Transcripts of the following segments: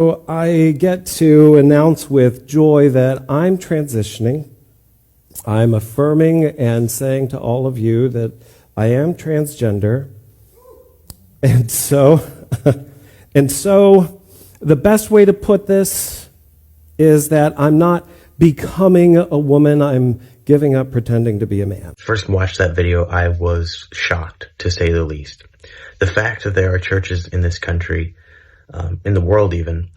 So I get to announce with joy that I'm transitioning. I'm affirming and saying to all of you that I am transgender. And so the best way to put this is that I'm not becoming a woman, I'm giving up pretending to be a man. First watched that video, I was shocked, to say the least. The fact that there are churches in this country, in the world even,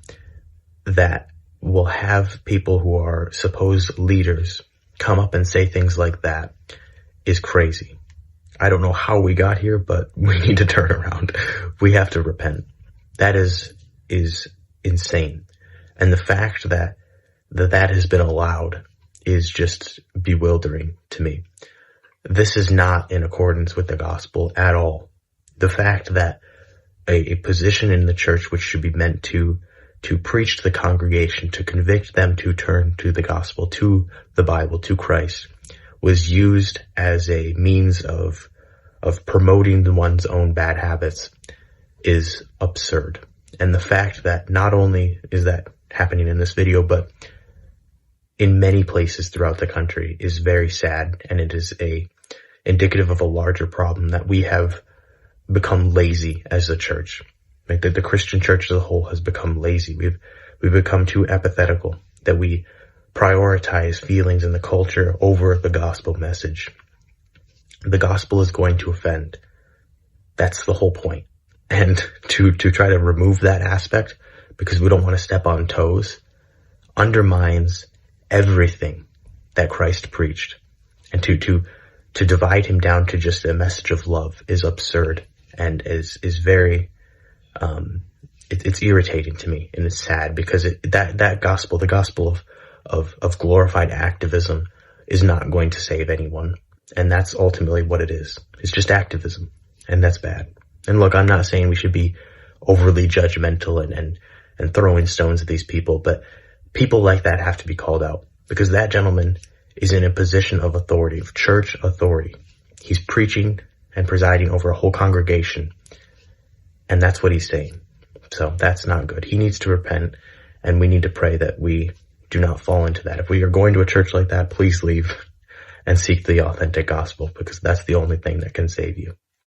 that will have people who are supposed leaders come up and say things like that is crazy. I don't know how we got here, but we need to turn around. We have to repent. That is insane. And the fact that has been allowed is just bewildering to me. This is not in accordance with the gospel at all. The fact that a position in the church which should be meant to preach to the congregation, to convict them to turn to the gospel, to the Bible, to Christ, was used as a means of promoting one's own bad habits is absurd. And the fact that not only is that happening in this video, but in many places throughout the country is very sad, and it is indicative of a larger problem that we have become lazy as a church. Like the Christian church as a whole has become lazy. We've become too apathetical, that we prioritize feelings and the culture over the gospel message. The gospel is going to offend. That's the whole point. And to try to remove that aspect because we don't want to step on toes undermines everything that Christ preached. And to divide him down to just a message of love is absurd and is very it's irritating to me, and it's sad because that gospel, the gospel of glorified activism, is not going to save anyone. And that's ultimately what it is. It's just activism, and that's bad. And look, I'm not saying we should be overly judgmental and throwing stones at these people, but people like that have to be called out, because that gentleman is in a position of authority, of church authority. He's preaching and presiding over a whole congregation, and that's what he's saying. So that's not good. He needs to repent, and we need to pray that we do not fall into that. If we are going to a church like that, please leave and seek the authentic gospel, because that's the only thing that can save you.